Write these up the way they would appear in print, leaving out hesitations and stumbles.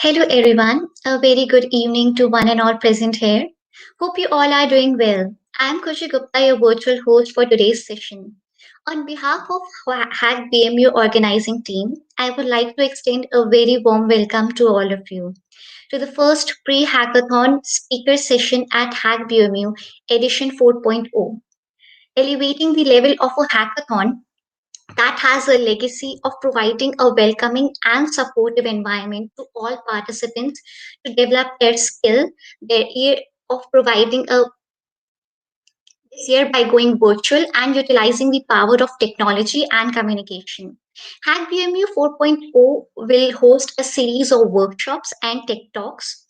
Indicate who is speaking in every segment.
Speaker 1: Hello, everyone. A very good evening to one and all present here. Hope you all are doing well. I'm Kushi Gupta, your virtual host for today's session. On behalf of Hack BMU organizing team, I would like to extend a very warm welcome to all of you to the first pre-hackathon speaker session at Hack BMU edition 4.0. Elevating the level of a hackathon that has a legacy of providing a welcoming and supportive environment to all participants to develop their skill, their ear of providing a this year by going virtual and utilizing the power of technology and communication. HackBMU 4.0 will host a series of workshops and tech talks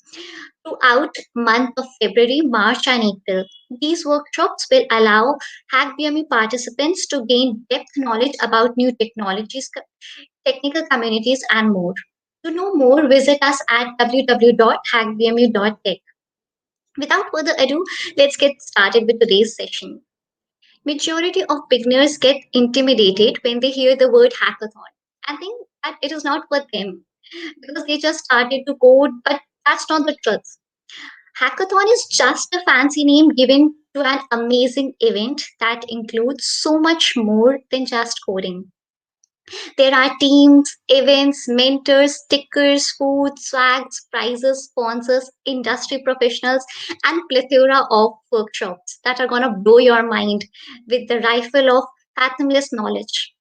Speaker 1: throughout month of February, March, and April. These workshops will allow HackBMU participants to gain depth knowledge about new technologies, technical communities, and more. To know more, visit us at www.hackbmu.tech. Without further ado, let's get started with today's session. Majority of beginners get intimidated when they hear the word hackathon. I think that it is not for them because they just started to code, but that's not the truth. Hackathon is just a fancy name given to an amazing event that includes so much more than just coding. There are teams, events, mentors, stickers, food, swags, prizes, sponsors, industry professionals, and plethora of workshops that are gonna blow your mind with the rifle of fathomless knowledge.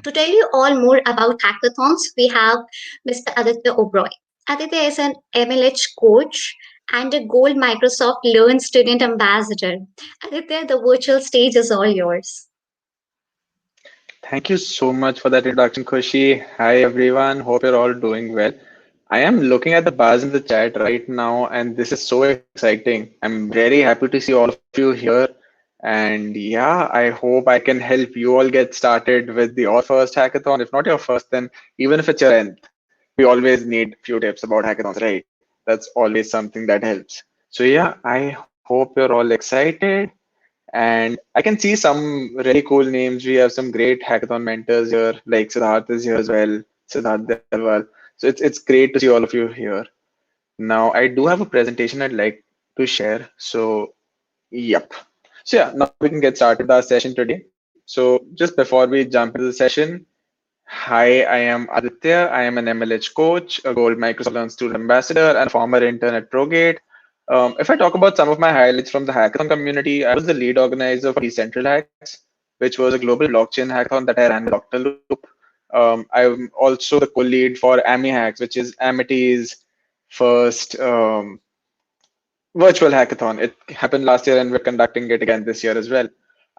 Speaker 1: To tell you all more about hackathons, we have Mr. Aditya Oberai. Aditya is an MLH coach and a Gold Microsoft Learn Student Ambassador. Aditya, the virtual stage is all yours.
Speaker 2: Thank you so much for that introduction, Kushi. Hi, everyone. Hope you're all doing well. I am looking at the buzz in the chat right now, and this is so exciting. I'm very happy to see all of you here. And yeah, I hope I can help you all get started with your first hackathon. If not your first, then even if it's your nth, we always need few tips about hackathons, right? That's always something that helps. So yeah, I hope you're all excited. And I can see some really cool names. We have some great hackathon mentors here, like Siddharth is here as well, Siddharth Delwal. So it's great to see all of you here. Now I do have a presentation I'd like to share. So yep. So yeah, now we can get started with our session today. So just before we jump into the session, hi, I am Aditya. I am an MLH coach, a Gold Microsoft Learn Student Ambassador, and a former intern at ProGate. If I talk about some of my highlights from the hackathon community, I was the lead organizer for Decentral Hacks, which was a global blockchain hackathon that I ran with Dr. Loop. I'm also the co-lead for AMI Hacks, which is Amity's first virtual hackathon. It happened last year and we're conducting it again this year as well.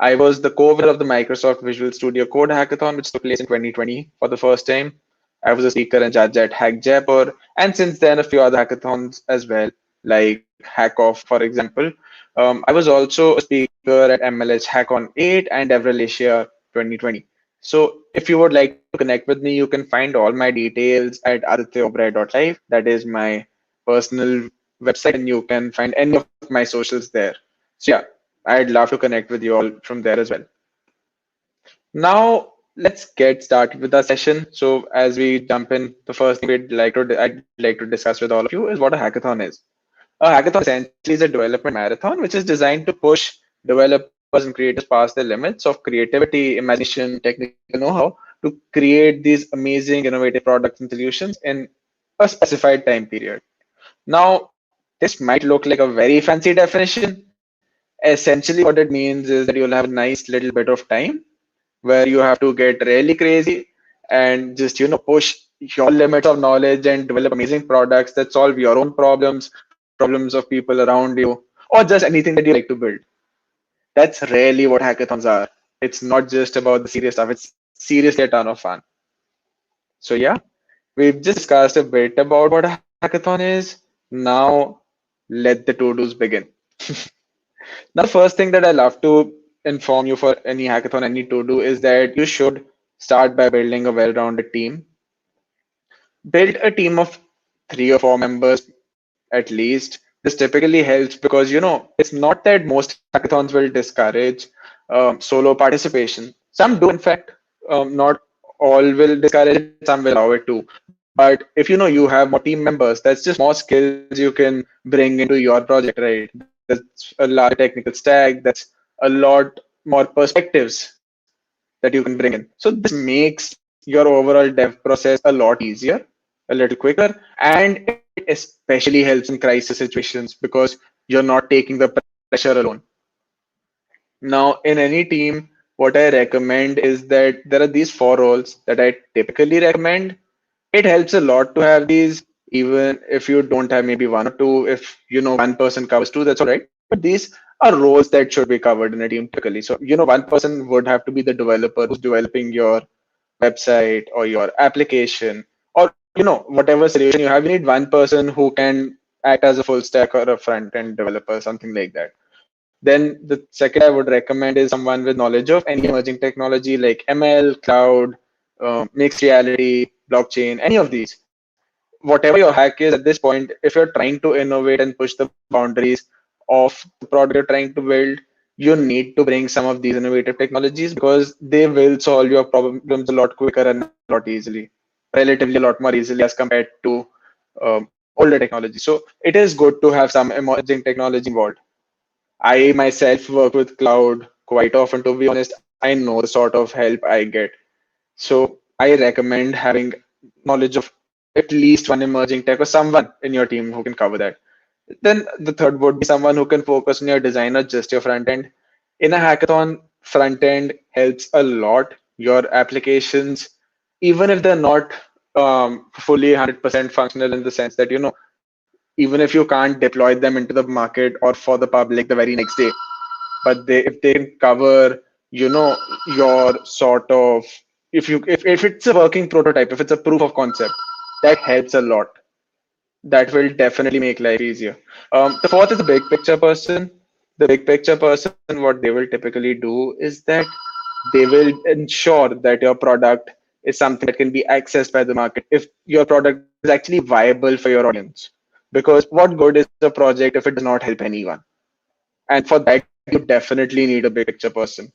Speaker 2: I was the co-winner of the Microsoft Visual Studio Code Hackathon, which took place in 2020 for the first time. I was a speaker and judge at Hack Jaipur, and since then a few other hackathons as well, like Hack Off, for example. I was also a speaker at MLH Hackon 8 and Devrel Asia 2020. So if you would like to connect with me, you can find all my details at adityaoberai.live. That is my personal website, and you can find any of my socials there. So yeah, I'd love to connect with you all from there as well. Now let's get started with our session. So as we jump in, the first thing I'd like to discuss with all of you is what a hackathon is. A hackathon essentially is a development marathon which is designed to push developers and creators past the limits of creativity, imagination, technical know-how to create these amazing, innovative products and solutions in a specified time period. Now, this might look like a very fancy definition. Essentially, what it means is that you'll have a nice little bit of time where you have to get really crazy and just push your limits of knowledge and develop amazing products that solve your own problems of people around you, or just anything that you like to build. That's really what hackathons are. It's not just about the serious stuff, it's seriously a ton of fun. So yeah, we've just discussed a bit about what a hackathon is. Now let the to-dos begin. Now, the first thing that I love to inform you for any hackathon, any to do, is that you should start by building a well-rounded team. Build a team of 3 or 4 members at least. This typically helps because it's not that most hackathons will discourage solo participation. Some do, in fact. Not all will discourage it. Some will allow it too. But if you know you have more team members, that's just more skills you can bring into your project, right? That's a larger technical stack. That's a lot more perspectives that you can bring in. So this makes your overall dev process a lot easier, a little quicker, and it especially helps in crisis situations because you're not taking the pressure alone. Now, in any team, what I recommend is that there are these four roles that I typically recommend. It helps a lot to have these, even if you don't have maybe one or two. If you know one person covers two, that's all right. But these are roles that should be covered in a team typically. So, you know, one person would have to be the developer who's developing your website or your application, or you know, whatever solution you have. You need one person who can act as a full stack or a front end developer, something like that. Then the second I would recommend is someone with knowledge of any emerging technology like ML, cloud, mixed reality, blockchain, any of these. Whatever your hack is at this point, if you're trying to innovate and push the boundaries of the product you're trying to build, you need to bring some of these innovative technologies because they will solve your problems a lot quicker and a lot easily, relatively a lot more easily as compared to older technology. So it is good to have some emerging technology involved. I myself work with cloud quite often, to be honest. I know the sort of help I get. So I recommend having knowledge of at least one emerging tech or someone in your team who can cover that. Then the third would be someone who can focus on your design or just your front end. In a hackathon, front end helps a lot. Your applications, even if they're not fully 100% functional in the sense that, you know, even if you can't deploy them into the market or for the public the very next day, but they if they can cover, you know, your sort of, if it's a working prototype, if it's a proof of concept, that helps a lot. That will definitely make life easier. The fourth is the big picture person. The big picture person, what they will typically do is that they will ensure that your product is something that can be accessed by the market if your product is actually viable for your audience. Because what good is a project if it does not help anyone? And for that, you definitely need a big picture person.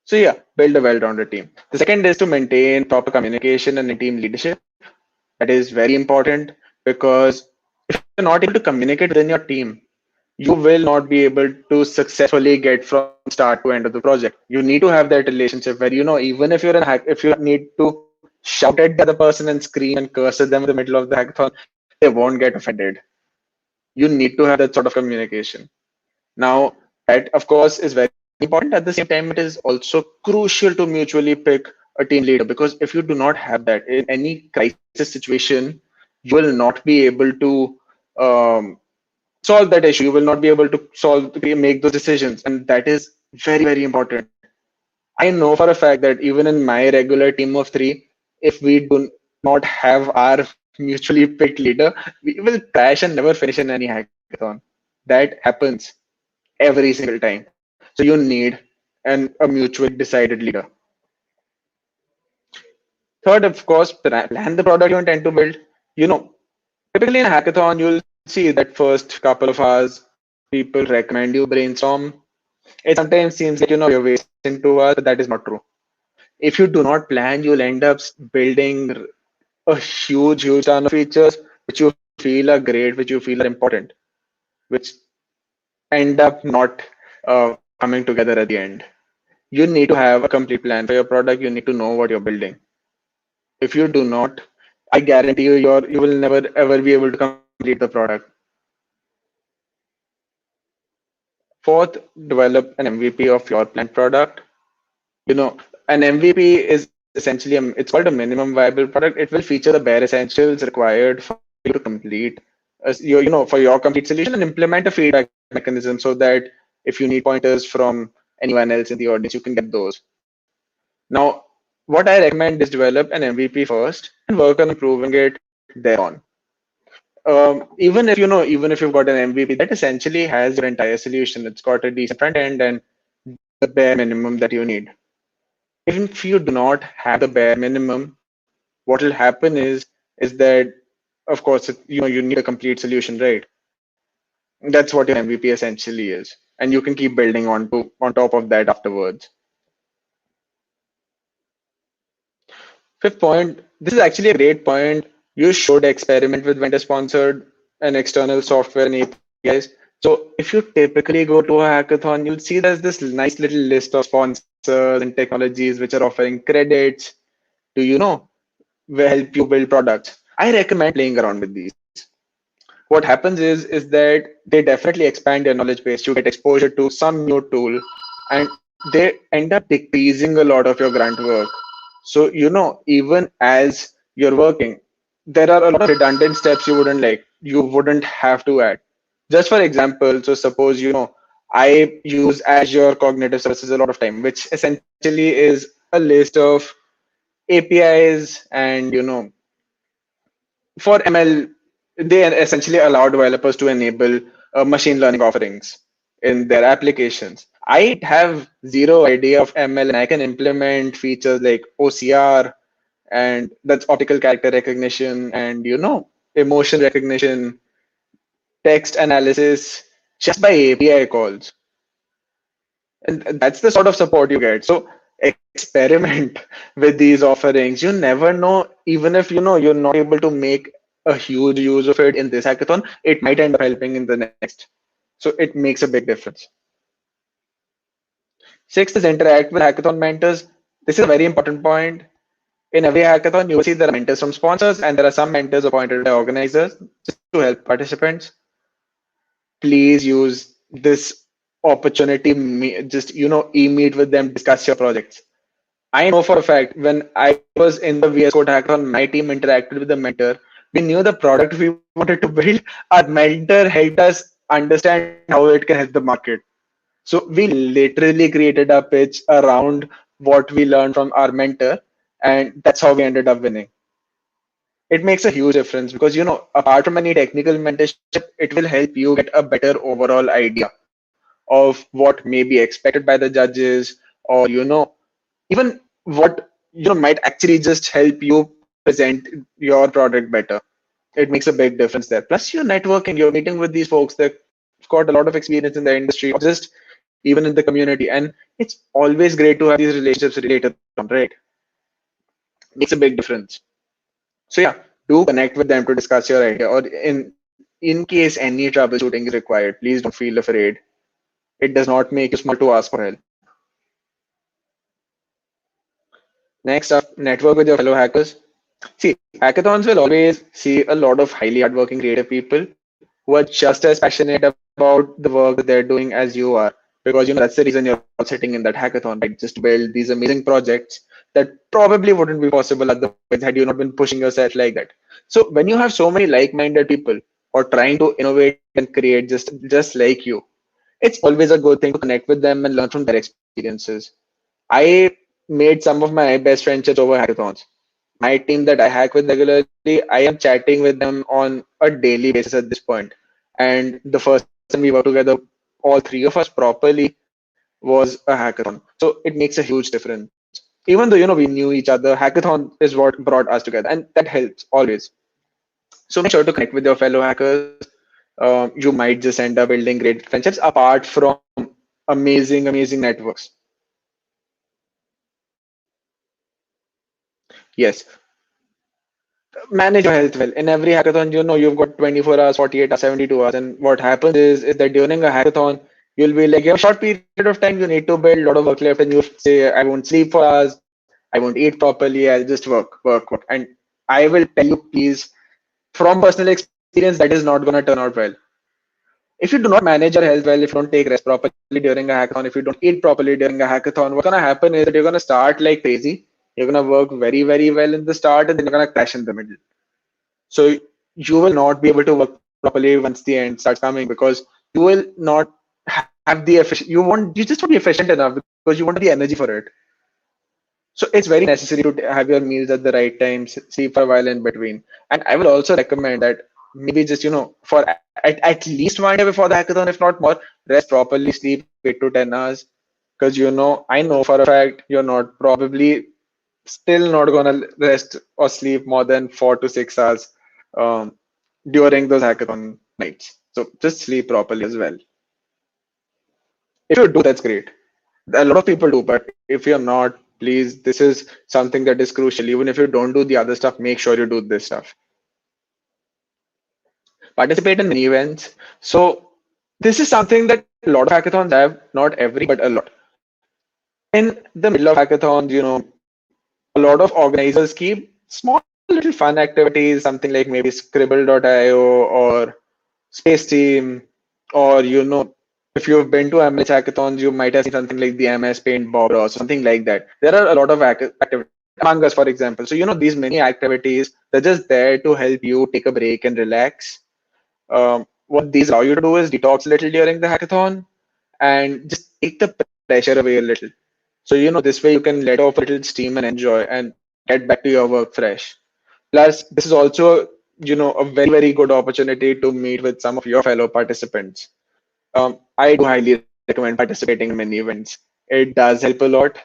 Speaker 2: So yeah, build a well-rounded team. The second is to maintain proper communication and team leadership. That is very important because if you're not able to communicate within your team, you will not be able to successfully get from start to end of the project. You need to have that relationship where, you know, even if you're in a hack, if you need to shout at the other person and scream and curse at them in the middle of the hackathon, they won't get offended. You need to have that sort of communication. Now, that of course is very important. At the same time, it is also crucial to mutually pick a team leader because if you do not have that in any crisis situation, you will not be able to um, solve that issue. You will not be able to make those decisions, and that is very, very important. I know for a fact that even in my regular team of three, if we do not have our mutually picked leader, we will crash and never finish in any hackathon. That happens every single time. So you need a mutually decided leader. Third, of course, plan the product you intend to build. You know, typically in a hackathon, you'll see that first couple of hours, people recommend you brainstorm. It sometimes seems like, you know, you're wasting 2 hours, but that is not true. If you do not plan, you'll end up building a huge, huge ton of features which you feel are great, which you feel are important, which end up not coming together at the end. You need to have a complete plan for your product. You need to know what you're building. If you do not, I guarantee you, you will never ever be able to complete the product. Fourth, develop an MVP of your planned product. You know, an MVP is essentially it's called a minimum viable product. It will feature the bare essentials required for you to complete you know, for your complete solution and implement a feedback mechanism so that if you need pointers from anyone else in the audience, you can get those. Now, what I recommend is develop an MVP first and work on improving it thereon. Even if you know, even if you've got an MVP, that essentially has your entire solution. It's got a decent front end and the bare minimum that you need. Even if you do not have the bare minimum, what will happen is that, of course, you know, you need a complete solution, right? That's what your MVP essentially is, and you can keep building on top of that afterwards. Fifth point, this is actually a great point. You should experiment with vendor sponsored and external software and APIs. So if you typically go to a hackathon, you'll see there's this nice little list of sponsors and technologies which are offering credits to, will help you build products. I recommend playing around with these. What happens is that they definitely expand your knowledge base. You get exposure to some new tool, and they end up decreasing a lot of your grunt work. So even as you're working, there are a lot of redundant steps you wouldn't have to add. Just for example, so suppose I use Azure Cognitive Services a lot of time, which essentially is a list of APIs, and for ML, they essentially allow developers to enable machine learning offerings in their applications. I have zero idea of ML, and I can implement features like OCR, and that's optical character recognition, and emotion recognition, text analysis, just by API calls. And that's the sort of support you get. So experiment with these offerings. You never know, even if you're not able to make a huge use of it in this hackathon, it might end up helping in the next. So it makes a big difference. Sixth is interact with hackathon mentors. This is a very important point. In every hackathon, you will see there are mentors from sponsors, and there are some mentors appointed by organizers just to help participants. Please use this opportunity, just e-meet with them, discuss your projects. I know for a fact when I was in the VS Code hackathon, my team interacted with the mentor. We knew the product we wanted to build. Our mentor helped us understand how it can help the market. So we literally created a pitch around what we learned from our mentor, and that's how we ended up winning. It makes a huge difference because apart from any technical mentorship, it will help you get a better overall idea of what may be expected by the judges, or even what might actually just help you present your product better. It makes a big difference there. Plus, you're networking, you're meeting with these folks that have got a lot of experience in the industry, or just even in the community, and it's always great to have these relationships later on, right? Makes a big difference. So yeah, do connect with them to discuss your idea, or in case any troubleshooting is required, please don't feel afraid. It does not make you small to ask for help. Next up, network with your fellow hackers. See, hackathons will always see a lot of highly hardworking creative people who are just as passionate about the work that they're doing as you are. Because that's the reason you're all sitting in that hackathon, right? Just to build these amazing projects that probably wouldn't be possible otherwise had you not been pushing yourself like that. So when you have so many like-minded people or trying to innovate and create just like you, it's always a good thing to connect with them and learn from their experiences. I made some of my best friendships over hackathons. My team that I hack with regularly, I am chatting with them on a daily basis at this point. And the first time we worked together, all three of us properly, was a hackathon. So it makes a huge difference. Even though we knew each other, hackathon is what brought us together, and that helps always. So make sure to connect with your fellow hackers. You might just end up building great friendships apart from amazing networks. Yes, manage your health well. In every hackathon, you've got 24 hours, 48 hours, 72 hours. And what happens is that during a hackathon, you'll be like, you have a short period of time, you need to build a lot of work left, and you say, I won't sleep for hours, I won't eat properly, I'll just work. And I will tell you, please, from personal experience, that is not going to turn out well. If you do not manage your health well, if you don't take rest properly during a hackathon, if you don't eat properly during a hackathon, what's going to happen is that you're going to start like crazy. You're going to work very well in the start, and then you're going to crash in the middle. So you will not be able to work properly once the end starts coming, because you will not have the efficient. You just won't be efficient enough because you won't have the energy for it. So it's very necessary to have your meals at the right time, sleep for a while in between. And I will also recommend that maybe just for at least 1 day before the hackathon, if not more, rest properly, sleep 8 to 10 hours, because I know for a fact you're not probably still not gonna rest or sleep more than 4 to 6 hours um, during those hackathon nights. So just sleep properly as well. If you do, that's great. A lot of people do, but if you're not, Please, this is something that is crucial. Even if you don't do the other stuff, make sure you do this stuff. Participate in many events. So this is something that a lot of hackathons have, not every, but a lot. In the middle of hackathons, a lot of organizers keep small little fun activities, something like maybe Scribble.io or Space Team, or if you've been to MS hackathons, you might have seen something like the MS Paint Bob or something like that. There are a lot of activities. Among Us, for example. So these many activities, they're just there to help you take a break and relax. What these allow you to do is detox a little during the hackathon and just take the pressure away a little. So this way you can let off a little steam and enjoy and get back to your work fresh. Plus, this is also a very good opportunity to meet with some of your fellow participants. I do highly recommend participating in many events. It does help a lot.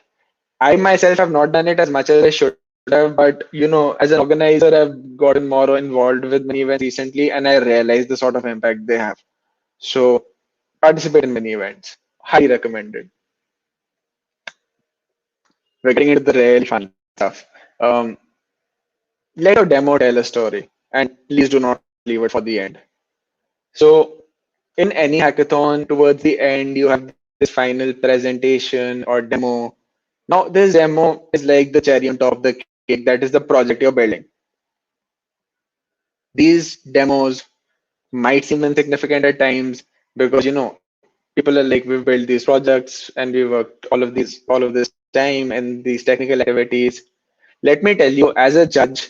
Speaker 2: I myself have not done it as much as I should have, but as an organizer, I've gotten more involved with many events recently, and I realized the sort of impact they have. So participate in many events. Highly recommended. We're getting into the really fun stuff. Um, let your demo tell a story, and please do not leave it for the end. So in any hackathon, towards the end, you have this final presentation or demo. Now, this demo is like the cherry on top of the cake. That is the project you're building. These demos might seem insignificant at times because people are like, we've built these projects and we worked all of this time and these technical activities. Let me tell you, as a judge,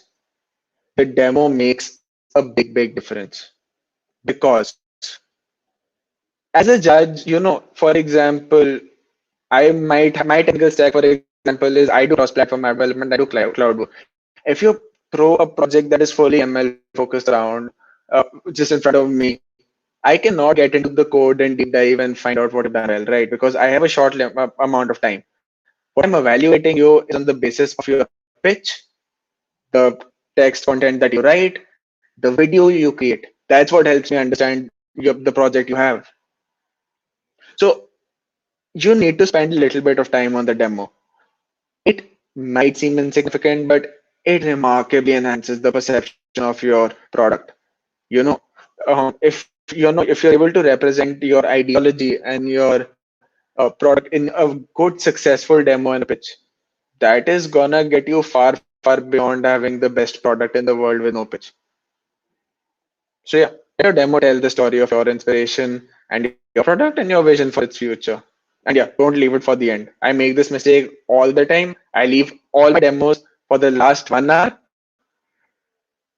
Speaker 2: the demo makes a big difference because as a judge, for example, I might my technical stack, for example, is I do cross-platform app development, I do cloud work. If you throw a project that is fully ML focused around just in front of me, I cannot get into the code and deep dive and find out what you've done well, right? Because I have a short amount of time. What I'm evaluating you is on the basis of your pitch, the text content that you write, the video you create. That's what helps me understand the project you have. So you need to spend a little bit of time on the demo. It might seem insignificant, but it remarkably enhances the perception of your product. You know, if if you're able to represent your ideology and your product in a good, successful demo and a pitch, that is gonna get you far beyond having the best product in the world with no pitch. So yeah, let your demo tell the story of your inspiration and your product and your vision for its future. And yeah, don't leave it for the end. I make this mistake all the time. I leave all my demos for the last 1 hour.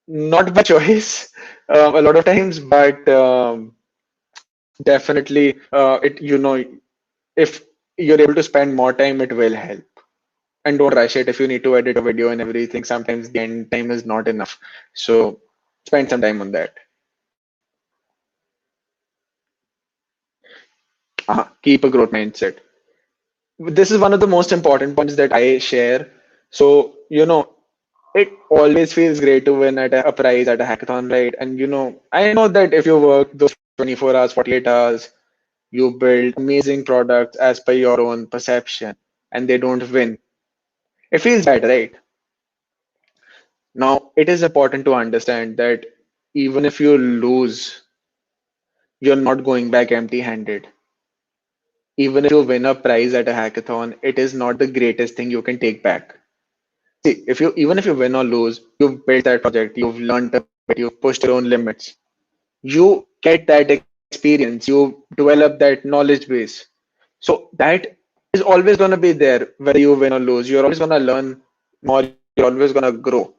Speaker 2: Not by choice, a lot of times, but definitely, if you're able to spend more time, it will help. And don't rush it if you need to edit a video and everything. Sometimes the end time is not enough. So spend some time on that. Keep a growth mindset. This is one of the most important points that I share. So, it always feels great to win at a prize at a hackathon, right? And I know that if you work those 24 hours, 48 hours, you build amazing products as per your own perception, and they don't win. It feels bad, right? Now, it is important to understand that even if you lose, you're not going back empty-handed. Even if you win a prize at a hackathon, it is not the greatest thing you can take back. See, if you even if you win or lose, you've built that project, you've learned a bit, you've pushed your own limits. You get that experience, you develop that knowledge base. So that is always going to be there, whether you win or lose. You're always going to learn more, you're always going to grow.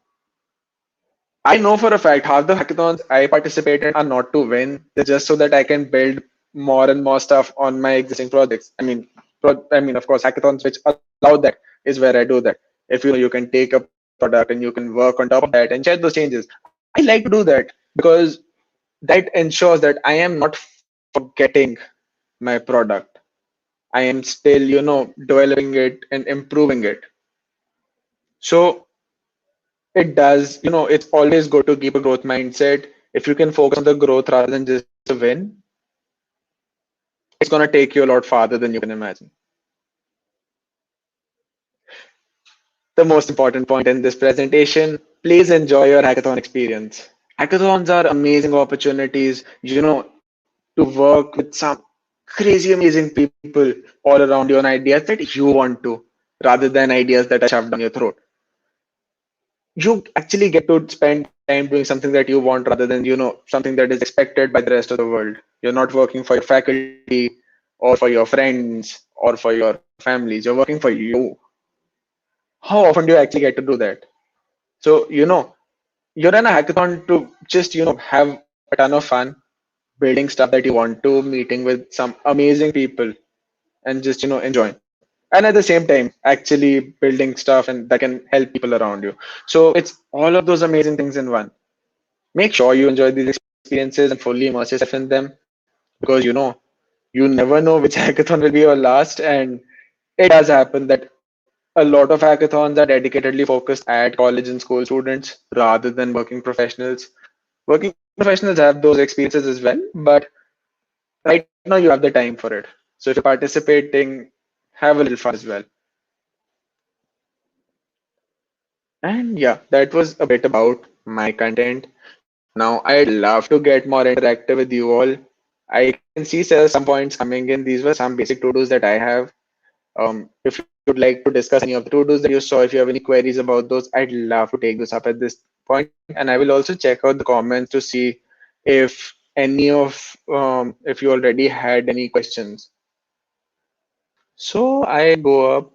Speaker 2: I know for a fact half the hackathons I participate in are not to win, they're just so that I can build more and more stuff on my existing projects. Of course, hackathons which allow that is where I do that. If you can take a product and you can work on top of that and share those changes. I like to do that because that ensures that I am not forgetting my product. I am still, developing it and improving it. So it does, it's always good to keep a growth mindset. If you can focus on the growth rather than just the win, it's going to take you a lot farther than you can imagine. the most important point in this presentation. Please enjoy your hackathon experience. Hackathons are amazing opportunities, to work with some crazy, amazing people all around you on ideas that you want to, rather than ideas that are shoved down your throat. You actually get to spend time doing something that you want rather than, something that is expected by the rest of the world. You're not working for your faculty or for your friends or for your families. You're working for you. How often do you actually get to do that? So, you're in a hackathon to just, have a ton of fun, building stuff that you want to, meeting with some amazing people, and just, enjoying. And at the same time, actually building stuff and that can help people around you. So it's all of those amazing things in one. Make sure you enjoy these experiences and fully immerse yourself in them because, you never know which hackathon will be your last. And it does happen that a lot of hackathons are dedicatedly focused at college and school students rather than working professionals. Working professionals have those experiences as well, but right now you have the time for it. So if you're participating, have a little fun as well. And yeah, that was a bit about my content. Now I'd love to get more interactive with you all. I can see some points coming in. These were some basic to-dos that I have. If you'd like to discuss any of the to-dos that you saw, if you have any queries about those, I'd love to take this up at this point. And I will also check out the comments to see if if you already had any questions. So I go up.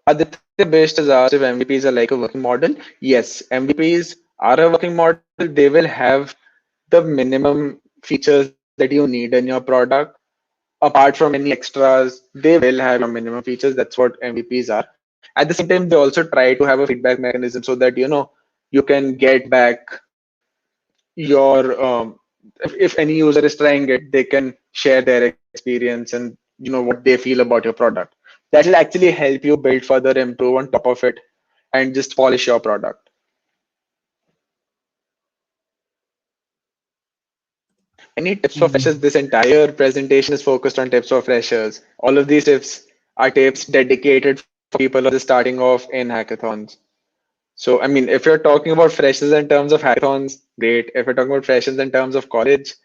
Speaker 2: Aditya Best has asked if MVPs are like a working model. Yes, MVPs are a working model. They will have the minimum features that you need in your product. Apart from any extras, they will have your minimum features. That's what MVPs are. At the same time, they also try to have a feedback mechanism so that you can get back your if any user is trying it, they can share their experience and what they feel about your product. That will actually help you build further, improve on top of it, and just polish your product. Any tips for freshers? This entire presentation is focused on tips for freshers. All of these tips are tips dedicated for people who are just starting off in hackathons. So, I mean, if you're talking about freshers in terms of hackathons, great. If you're talking about freshers in terms of college,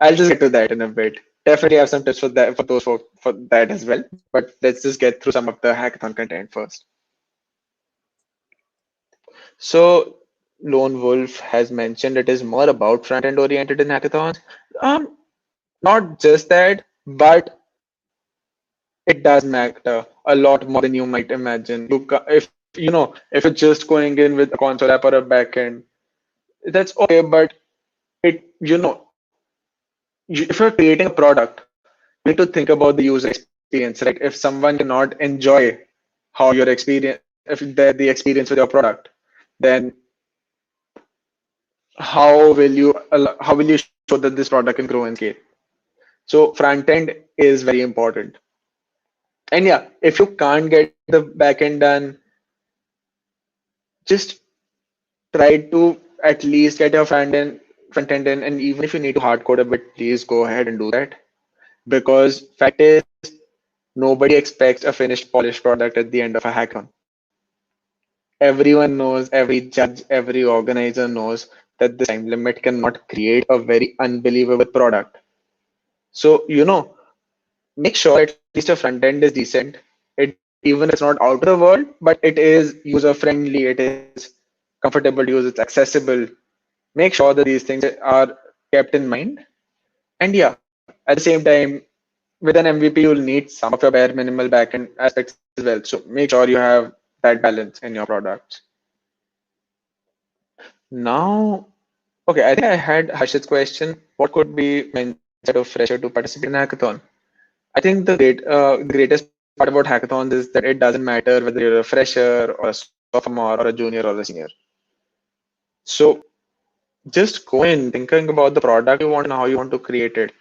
Speaker 2: I'll just get to that in a bit. Definitely have some tips for that for that as well. But let's just get through some of the hackathon content first. So, Lone Wolf has mentioned it is more about front end oriented in hackathons. Um, Not just that, but it does matter a lot more than you might imagine. If if you're just going in with a console app or a backend, that's okay. But it if you're creating a product, you need to think about the user experience. Right? If someone cannot enjoy how your experience, if the experience with your product, then how will you show that this product can grow and scale? So front end is very important. And yeah, if you can't get the backend done, just try to at least get your front end in. And even if you need to hard code a bit, please go ahead and do that. Because fact is, nobody expects a finished polished product at the end of a hackathon. Everyone knows, every judge, every organizer knows that this time limit cannot create a very unbelievable product. So, make sure at least your front end is decent. It even if it's not out of the world, but it is user friendly, it is comfortable to use, it's accessible. Make sure that these things are kept in mind. And yeah, at the same time, with an MVP, you'll need some of your bare minimal backend aspects as well. So make sure you have that balance in your products. Now, okay, I think I had Harshit's question. What could be mindset of fresher to participate in hackathon? I think the greatest part about hackathons is that it doesn't matter whether you're a fresher or a sophomore or a junior or a senior. So just go in thinking about the product you want and how you want to create it.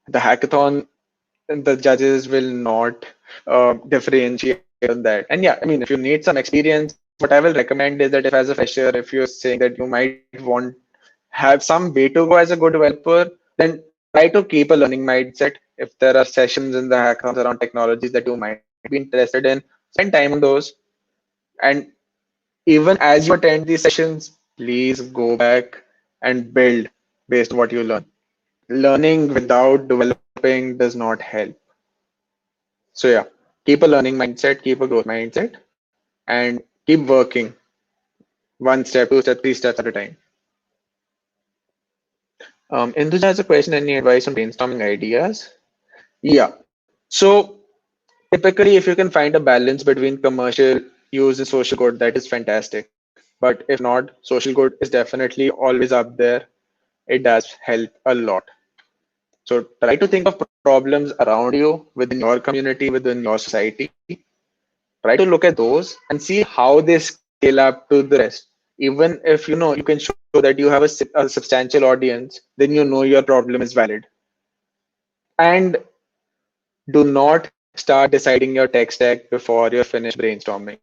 Speaker 2: The hackathon, the judges will not differentiate on that. And yeah, I mean, if you need some experience, what I will recommend is that if as a fresher, if you're saying that you might want have some way to go as a good developer, then try to keep a learning mindset. If there are sessions in the hackathons around technologies that you might be interested in, spend time on those. And Even as you attend these sessions, please go back and build based on what you learn. Learning without developing does not help. So yeah, keep a learning mindset, keep a growth mindset, and keep working one step, two steps, three steps at a time. Induja has a question, any advice on brainstorming ideas? Yeah. So typically, if you can find a balance between commercial use and social good, that is fantastic. But if not, social good is definitely always up there. It does help a lot. So try to think of problems around you within your community, within your society. Try to look at those and see how they scale up to the rest. Even if you can show that you have a substantial audience, then you know your problem is valid. And do not start deciding your tech stack before you're finished brainstorming.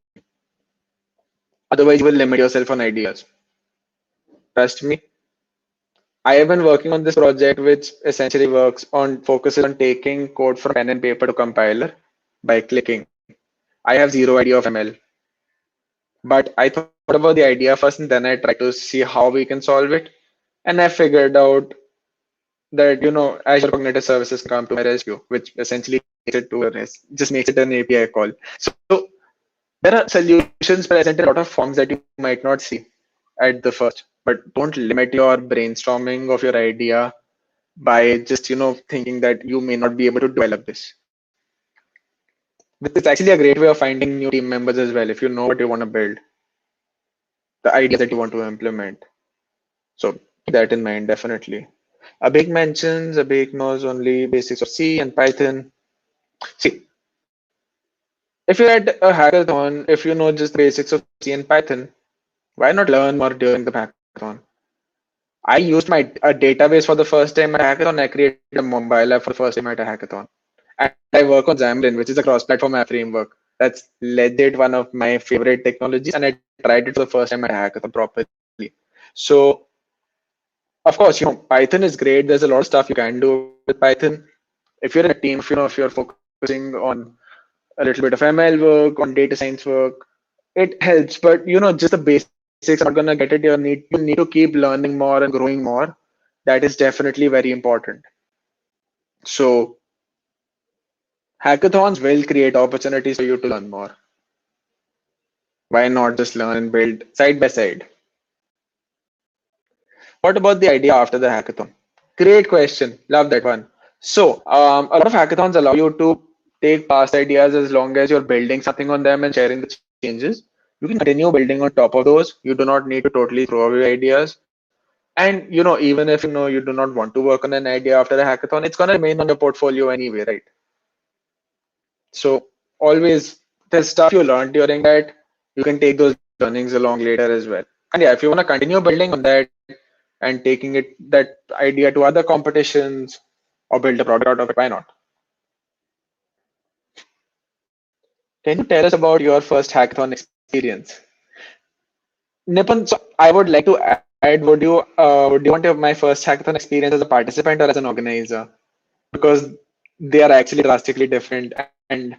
Speaker 2: Otherwise, you will limit yourself on ideas. Trust me, I have been working on this project, which essentially works on focuses on taking code from pen and paper to compiler by clicking. I have zero idea of ML, but I thought about the idea first and then I tried to see how we can solve it. And I figured out that Azure Cognitive Services come to my rescue, which essentially makes it to just makes it an API call. So there are solutions present in a lot of forms that you might not see at the first, but don't limit your brainstorming of your idea by just thinking that you may not be able to develop this. This is actually a great way of finding new team members as well if you know what you want to build, the ideas that you want to implement. So keep that in mind, definitely. A big knows only basics of C and Python. See, if you're at a hackathon, if you know just the basics of C and Python, why not learn more during the hackathon? I used a database for the first time at a hackathon. I created a mobile app for the first time at a hackathon. And I work on Xamarin, which is a cross-platform app framework. That's legit one of my favorite technologies, and I tried it for the first time at a hackathon properly. So, of course, Python is great. There's a lot of stuff you can do with Python. If you're in a team, if you're focusing on a little bit of ML work, on data science work, it helps. But just the basics are not gonna get it. You need to keep learning more and growing more. That is definitely very important. So hackathons will create opportunities for you to learn more. Why not just learn and build side by side? What about the idea after the hackathon? Great question. Love that one. So, a lot of hackathons allow you to take past ideas as long as you're building something on them and sharing the changes. You can continue building on top of those. You do not need to totally throw away ideas. And even if you do not want to work on an idea after the hackathon, it's gonna remain on your portfolio anyway, right? So always there's stuff you learned during that. You can take those learnings along later as well. And yeah, if you want to continue building on that and taking that idea to other competitions or build a product out of it, why not? Can you tell us about your first hackathon experience? Nipun, so I would like to add, would you want to have my first hackathon experience as a participant or as an organizer? Because they are actually drastically different. And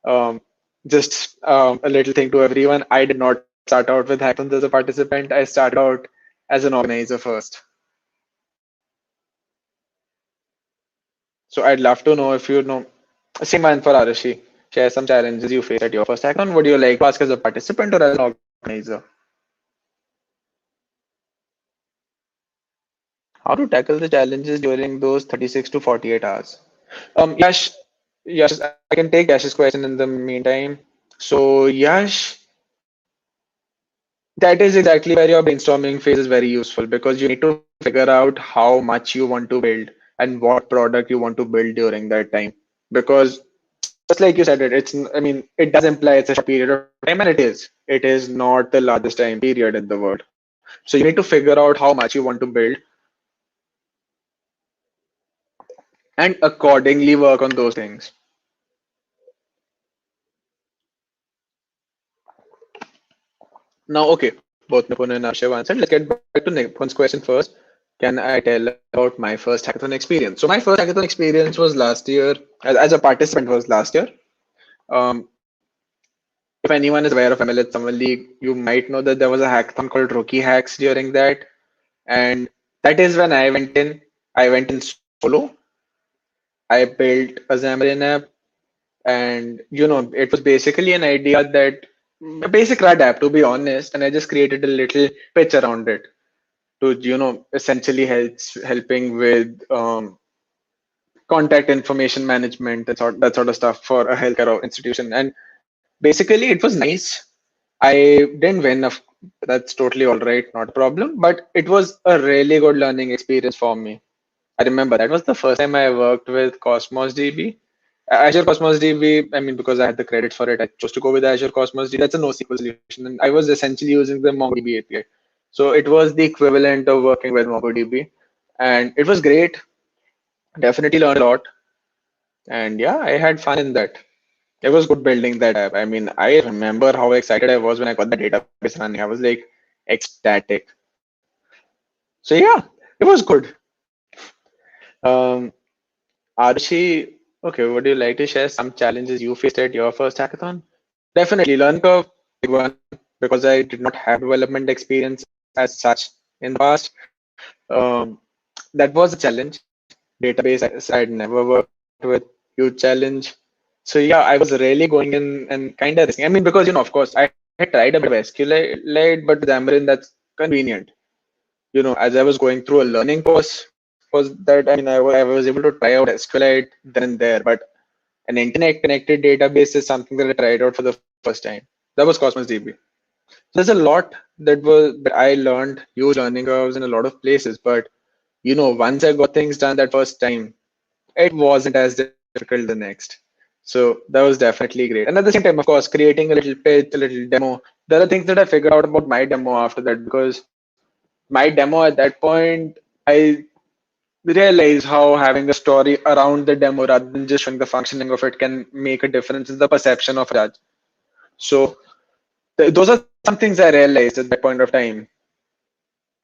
Speaker 2: um, just a little thing to everyone, I did not start out with hackathons as a participant. I started out as an organizer first. So I'd love to know if same one for Arashi. Share some challenges you faced at your first hackathon. Would you like to ask as a participant or as an organizer? How to tackle the challenges during those 36 to 48 hours? Yash, I can take Yash's question in the meantime. So Yash, that is exactly where your brainstorming phase is very useful because you need to figure out how much you want to build and what product you want to build during that time. Because just like you said, it does imply it's a short period of time, and it is. It is not the largest time period in the world. So you need to figure out how much you want to build and accordingly work on those things. Now, okay, both Nipun and Arshav answered. Let's get back to Nipun's question first. Can I tell about my first hackathon experience? So my first hackathon experience was last year, as a participant was last year. Um, if anyone is aware of MLH Summer League, you might know that there was a hackathon called Rookie Hacks during that. And that is when I went in. I went in solo. I built a Xamarin app, and it was basically an idea that a basic RAD app, to be honest, and I just created a little pitch around it to essentially helping with contact information management and that sort of stuff for a healthcare institution. And basically, it was nice. I didn't win. That's totally all right, not a problem. But it was a really good learning experience for me. I remember that was the first time I worked with Cosmos DB. Azure Cosmos DB, I mean, because I had the credit for it, I chose to go with Azure Cosmos DB. That's a NoSQL solution. And I was essentially using the MongoDB API. So it was the equivalent of working with MongoDB. And it was great. Definitely learned a lot. And yeah, I had fun in that. It was good building that app. I mean, I remember how excited I was when I got the database running. I was like ecstatic. So yeah, it was good. Um, Arushi, okay, would you like to share some challenges you faced at your first hackathon? Definitely, learn curve, big one, because I did not have development experience as such in the past. Um, that was a challenge. Database I'd never worked with, huge challenge. So yeah, I was really going in and kind of risking. I mean, because of course, I had tried a bit of SQLite, but with Xamarin, that's convenient. As I was going through a learning course, was that I mean, I was able to try out SQLite then and there, but an internet connected database is something that I tried out for the first time. That was Cosmos DB. So there's a lot that I learned, huge learning curves in a lot of places, but once I got things done that first time, it wasn't as difficult the next. So that was definitely great. And at the same time, of course, creating a little pitch, a little demo. There are things that I figured out about my demo after that because my demo at that point, I realized how having a story around the demo rather than just showing the functioning of it can make a difference in the perception of a judge. So those are some things I realized at that point of time.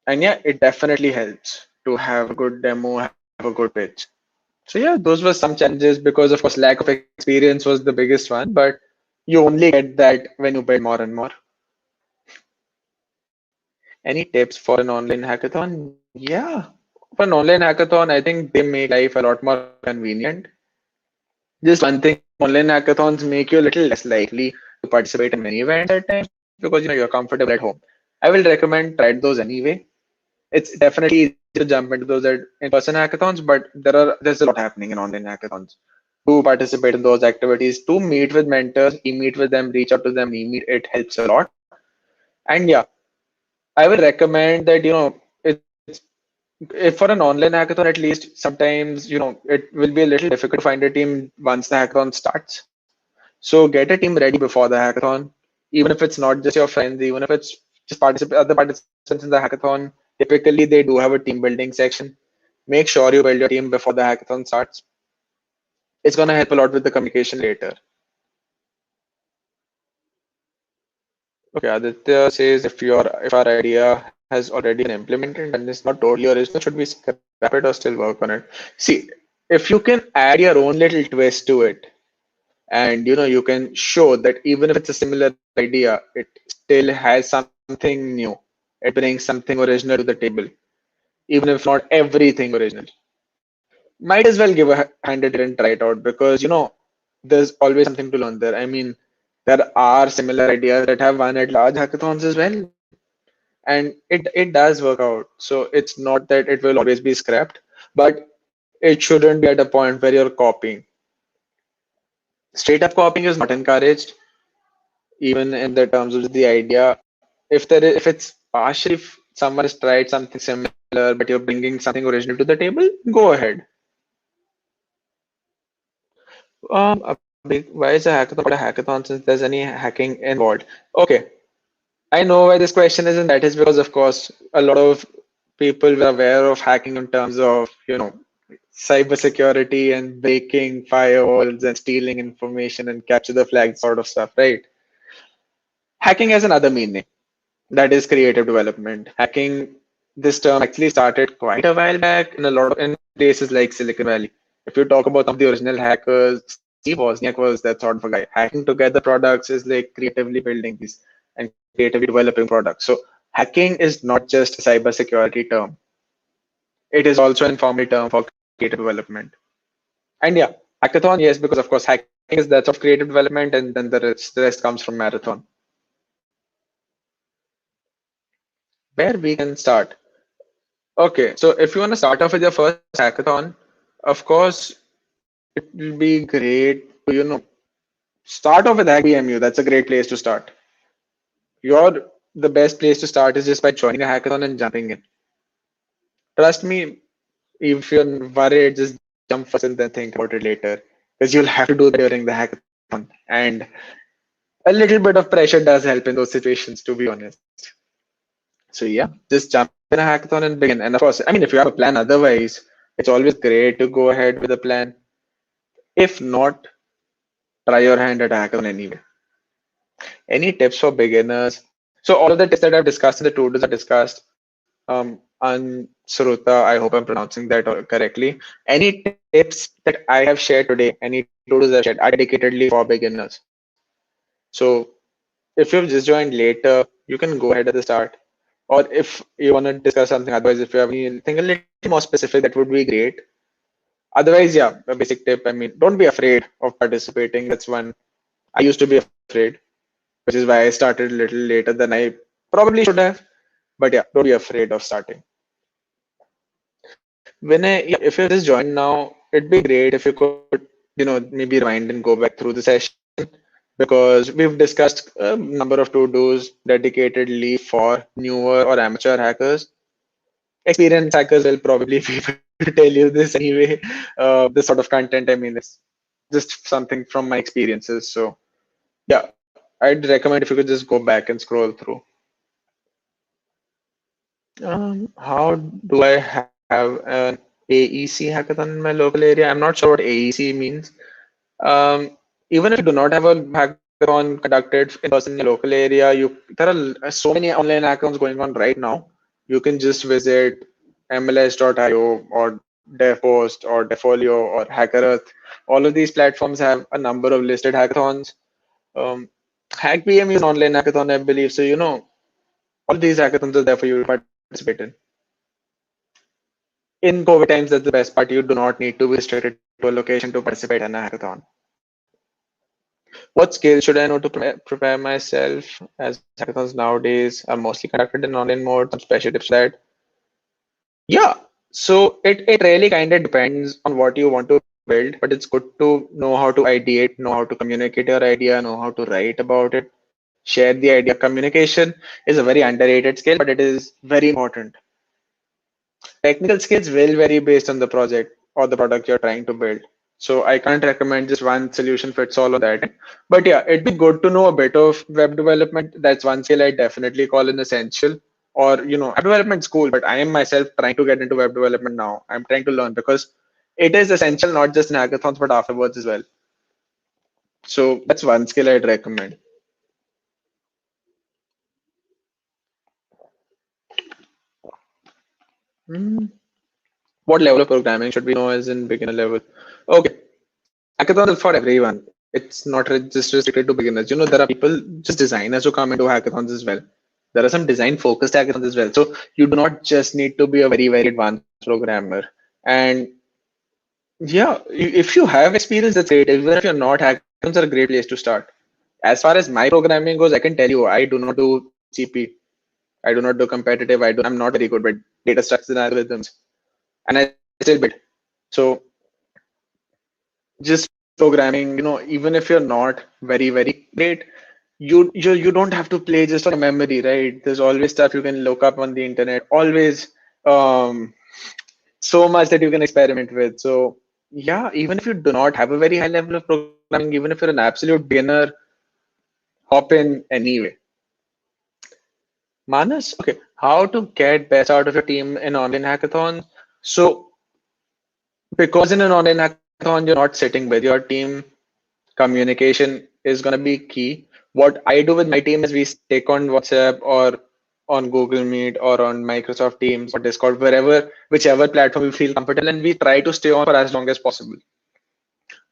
Speaker 2: And yeah, it definitely helps to have a good demo, have a good pitch. So yeah, those were some challenges because of course lack of experience was the biggest one, but you only get that when you build more and more. Any tips for an online hackathon? Yeah. For an online hackathon, I think they make life a lot more convenient. Just one thing, online hackathons make you a little less likely to participate in many events at times because you're comfortable at home. I will recommend try those anyway. It's definitely easy to jump into those in-person hackathons, but there's a lot happening in online hackathons. To participate in those activities, to meet with mentors, meet with them, reach out to them, meet, it helps a lot. And yeah, I will recommend that, it's if for an online hackathon, at least sometimes, it will be a little difficult to find a team once the hackathon starts. So get a team ready before the hackathon, even if it's not just your friends, even if it's just other participants in the hackathon. Typically, they do have a team building section. Make sure you build your team before the hackathon starts. It's going to help a lot with the communication later. Okay, Aditya says if our idea has already been implemented and it's not totally original, should we scrap it or still work on it? See, if you can add your own little twist to it, and you can show that even if it's a similar idea, it still has something new. It brings something original to the table, even if not everything original. Might as well give a hand at it and try it out because there's always something to learn there. I mean, there are similar ideas that have won at large hackathons as well, and it does work out. So it's not that it will always be scrapped, but it shouldn't be at a point where you're copying. Straight up copying is not encouraged, even in the terms of the idea. If it's partially, if someone has tried something similar, but you're bringing something original to the table, go ahead. Why is a hackathon called a hackathon since there's any hacking involved? Okay, I know why this question is, and that is because, of course, a lot of people were aware of hacking in terms of, cybersecurity and breaking firewalls and stealing information and capture the flag sort of stuff, right? Hacking has another meaning. That is creative development. Hacking, this term actually started quite a while back in in places like Silicon Valley. If you talk about some of the original hackers, Wozniak was that sort of a guy. Hacking together products is like creatively building these and creatively developing products. So hacking is not just a cybersecurity term. It is also an informal term for creative development. And yeah, hackathon, yes, because of course hacking is that sort of creative development, and then the rest comes from marathon. Where we can start. Okay, so if you want to start off with your first hackathon, of course, it will be great to, start off with HackBMU. That's a great place to start. The best place to start is just by joining a hackathon and jumping in. Trust me, if you're worried, just jump first and then think about it later. Because you'll have to do that during the hackathon. And a little bit of pressure does help in those situations, to be honest. So yeah, just jump in a hackathon and begin. And of course, I mean, if you have a plan otherwise, it's always great to go ahead with a plan. If not, try your hand at a hackathon anyway. Any tips for beginners? So all of the tips that I've discussed in the to-dos are discussed on Sruta. I hope I'm pronouncing that correctly. Any tips that I have shared today, any to-dos I've shared, are dedicatedly for beginners. So if you've just joined later, you can go ahead at the start. Or if you want to discuss something, otherwise, if you have anything a little more specific, that would be great. Otherwise, yeah, a basic tip. I mean, don't be afraid of participating. That's one. I used to be afraid, which is why I started a little later than I probably should have. But yeah, don't be afraid of starting. Yeah, if you just joined now, it'd be great if you could, maybe rewind and go back through the session because we've discussed a number of to-dos dedicatedly for newer or amateur hackers. Experienced hackers will probably be able to tell you this anyway. This sort of content, I mean, it's just something from my experiences. So yeah, I'd recommend if you could just go back and scroll through. How do I have an AEC hackathon in my local area? I'm not sure what AEC means. Even if you do not have a hackathon conducted in person in your local area, there are so many online hackathons going on right now. You can just visit MLS.io or DevPost or Devfolio or HackerEarth. All of these platforms have a number of listed hackathons. HackBMU is an online hackathon, I believe. So, all these hackathons are there for you to participate in. In COVID times, that's the best part. You do not need to be restricted to a location to participate in a hackathon. What skills should I know to prepare myself as hackathons nowadays are mostly conducted in online mode? Some special tips for that. Yeah, so it really kind of depends on what you want to build, but it's good to know how to ideate, know how to communicate your idea, know how to write about it, share the idea. Communication is a very underrated skill, but it is very important. Technical skills will vary based on the project or the product you're trying to build. So I can't recommend just one solution fits all on that. But yeah, it'd be good to know a bit of web development. That's one skill I definitely call an essential. Or, web development's cool, but I am myself trying to get into web development now. I'm trying to learn because it is essential not just in hackathons, but afterwards as well. So that's one skill I'd recommend. Hmm. What level of programming should we know as in beginner level? Okay, hackathons are for everyone. It's not just restricted to beginners. There are people, just designers who come into hackathons as well. There are some design focused hackathons as well. So you do not just need to be a very, very advanced programmer. And yeah, if you have experience, that's great. Even if you're not, hackathons are a great place to start. As far as my programming goes, I can tell you, I do not do CP. I do not do competitive. I'm not very good with data structures and algorithms. And I still build. So just programming, even if you're not very, very great, you don't have to play just on memory, right? There's always stuff you can look up on the internet, always so much that you can experiment with. So yeah, even if you do not have a very high level of programming, even if you're an absolute beginner, hop in anyway. Manas, okay, how to get best out of your team in online hackathon? So because in an online hackathon, you're not sitting with your team, communication is going to be key. What I do with my team is we stick on WhatsApp or on Google Meet or on Microsoft Teams or Discord, whichever platform we feel comfortable, and we try to stay on for as long as possible.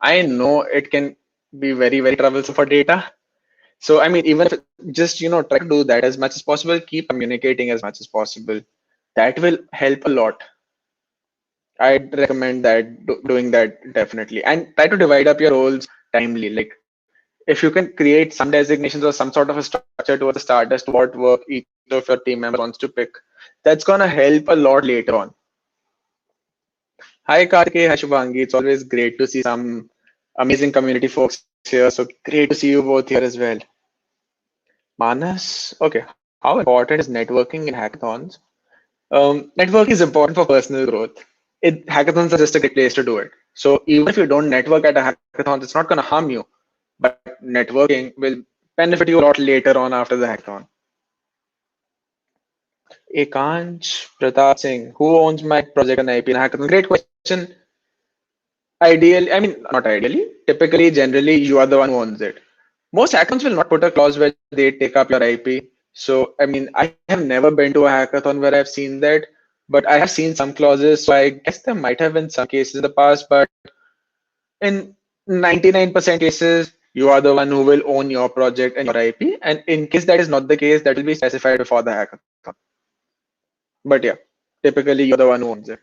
Speaker 2: I know it can be very, very troublesome for data. So, I mean, even if just, try to do that as much as possible, keep communicating as much as possible. That will help a lot. I'd recommend that doing that definitely. And try to divide up your roles timely. Like if you can create some designations or some sort of a structure towards the start as to what work each of your team members wants to pick, that's gonna help a lot later on. Hi Karthik, hi Shubhangi. It's always great to see some amazing community folks here. So great to see you both here as well. Manas, okay. How important is networking in hackathons? Networking is important for personal growth. Hackathons are just a great place to do it. So even if you don't network at a hackathon, it's not going to harm you. But networking will benefit you a lot later on after the hackathon. Ekansh Pratap Singh, who owns my project on IP in hackathon? Great question. Ideally, I mean, not ideally. Typically, generally, you are the one who owns it. Most hackathons will not put a clause where they take up your IP. So, I mean, I have never been to a hackathon where I've seen that, but I have seen some clauses. So, I guess there might have been some cases in the past, but in 99% cases, you are the one who will own your project and your IP. And in case that is not the case, that will be specified before the hackathon. But yeah, typically, you're the one who owns it.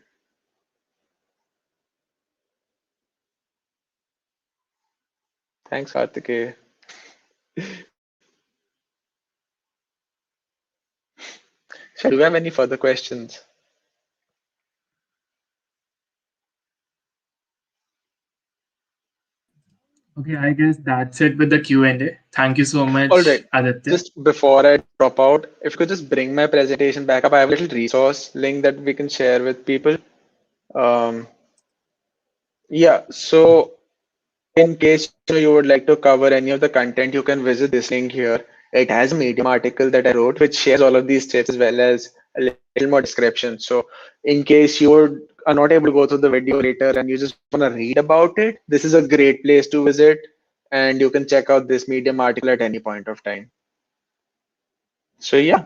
Speaker 2: Thanks, Karthikeya. So, do we have any further questions?
Speaker 3: Okay, I guess that's it with the Q&A. Thank you so
Speaker 2: All right.
Speaker 3: much, Aditya.
Speaker 2: Just before I drop out, if you could just bring my presentation back up, I have a little resource link that we can share with people. Um, yeah, so in case you would like to cover any of the content, you can visit this link here. It has a Medium article that I wrote, which shares all of these tips as well as a little more description. So in case are not able to go through the video later and you just want to read about it, this is a great place to visit. And you can check out this Medium article at any point of time. So yeah,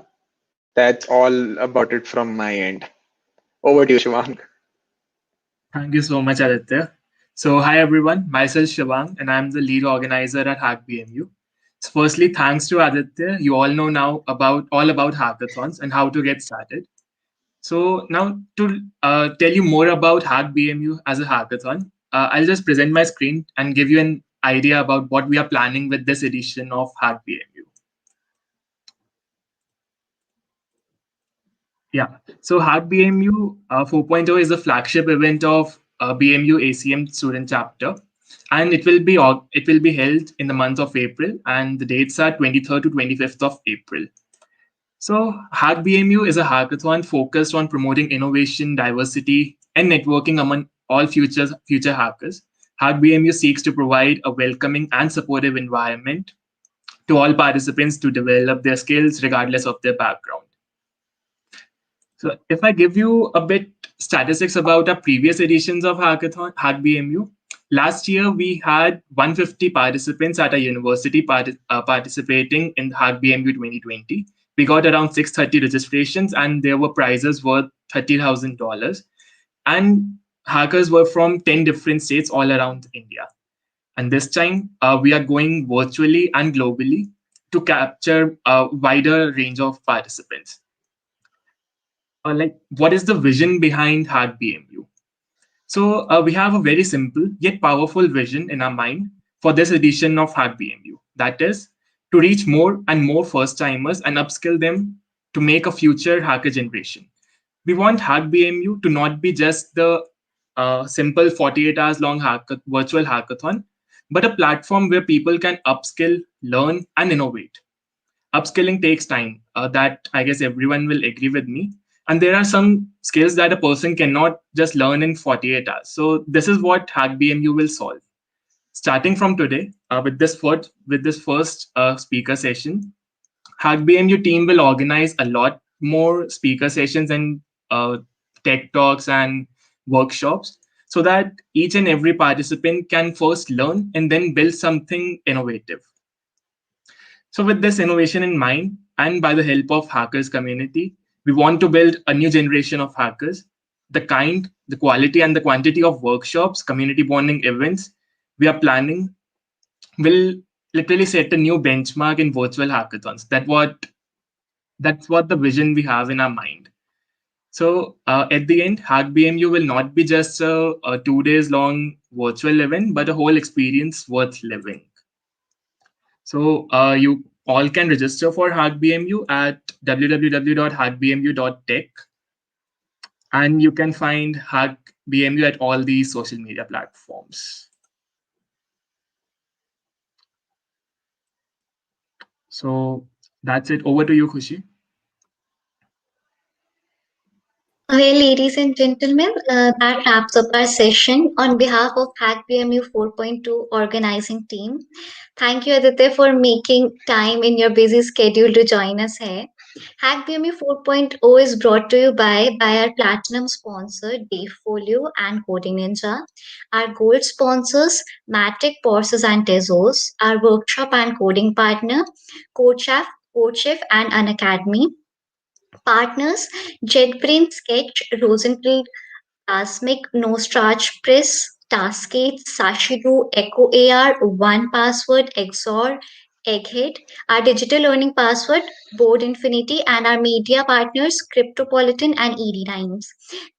Speaker 2: that's all about it from my end. Over to you, Shivang.
Speaker 3: Thank you so much, Aditya. So, hi everyone, myself Shivang, and I'm the lead organizer at HackBMU. So, firstly, thanks to Aditya. You all know now about hackathons and how to get started. So, now to tell you more about HackBMU as a hackathon, I'll just present my screen and give you an idea about what we are planning with this edition of HackBMU. Yeah. So HackBMU 4.0 is a flagship event of BMU ACM Student chapter, and it will be held in the month of April, and the dates are 23rd to 25th of April. So HackBMU is a hackathon focused on promoting innovation, diversity, and networking among all future hackers. HackBMU seeks to provide a welcoming and supportive environment to all participants to develop their skills regardless of their background. So if I give you a bit statistics about our previous editions of HackBMU, last year we had 150 participants at a university participating in HackBMU 2020. We got around 630 registrations and there were prizes worth $30,000. And hackers were from 10 different states all around India. And this time we are going virtually and globally to capture a wider range of participants. Like what is the vision behind HackBMU? So we have a very simple yet powerful vision in our mind for this edition of HackBMU. That is to reach more and more first timers and upskill them to make a future hacker generation. We want HackBMU to not be just the simple 48 hours long virtual hackathon, but a platform where people can upskill, learn, and innovate. Upskilling takes time. That I guess everyone will agree with me. And there are some skills that a person cannot just learn in 48 hours. So this is what HackBMU will solve. Starting from today, with this first speaker session, HackBMU team will organize a lot more speaker sessions and tech talks and workshops so that each and every participant can first learn and then build something innovative. So with this innovation in mind, and by the help of hackers community, we want to build a new generation of hackers, the kind, the quality, and the quantity of workshops, community bonding events, we are planning will literally set a new benchmark in virtual hackathons. That's what the vision we have in our mind. So at the end, HackBMU will not be just a 2 days long virtual event, but a whole experience worth living. So you all can register for HackBMU at www.hackbmu.tech, and you can find HackBMU at all these social media platforms. So that's it. Over to you, Khushi.
Speaker 1: Well, ladies and gentlemen, that wraps up our session. On behalf of HackBMU 4.0 organizing team, thank you, Aditya, for making time in your busy schedule to join us here. HackBMU 4.0 is brought to you by our platinum sponsor, Dayfolio and Coding Ninja, our gold sponsors, Matic, Porsches and Tezos, our workshop and coding partner, CodeChef and Unacademy, partners, JetBrain Sketch, Rosenfield, Tasmic, No Starch Press, Taskate, Sashido, Echo AR, One Password, Exor, Egghead, our digital learning password, Board Infinity, and our media partners, Cryptopolitan and ED Times.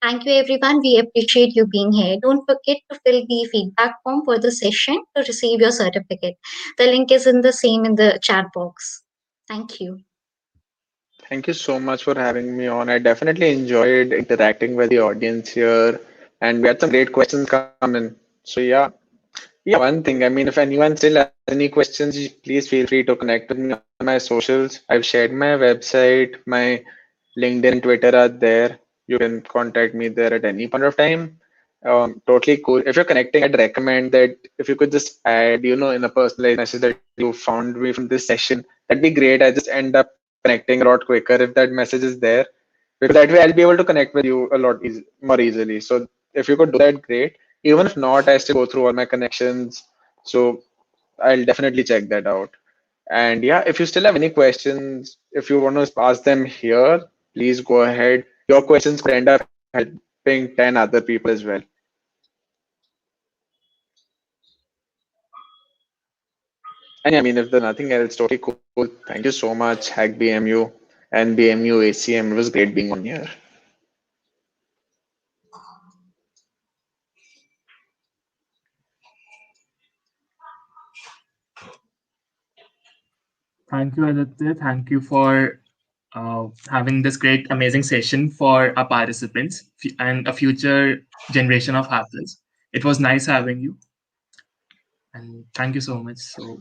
Speaker 1: Thank you, everyone. We appreciate you being here. Don't forget to fill the feedback form for the session to receive your certificate. The link is in the same in the chat box. Thank you.
Speaker 2: Thank you so much for having me on. I definitely enjoyed interacting with the audience here, and we had some great questions come in. So yeah, one thing. I mean, if anyone still has any questions, please feel free to connect with me on my socials. I've shared my website, my LinkedIn and Twitter are there. You can contact me there at any point of time. Totally cool. If you're connecting, I'd recommend that if you could just add, in a personalized message that you found me from this session, that'd be great. I just end up connecting a lot quicker if that message is there. Because that way I'll be able to connect with you a lot more easily. So if you could do that, great. Even if not, I still go through all my connections. So I'll definitely check that out. And yeah, if you still have any questions, if you want to ask them here, please go ahead. Your questions could end up helping 10 other people as well. And yeah, I mean, if there's nothing else, totally cool. Thank you so much, HackBMU and BMU ACM. It was great being on here.
Speaker 3: Thank you, Aditya. Thank you for having this great, amazing session for our participants and a future generation of hackers. It was nice having you, and thank you so much. So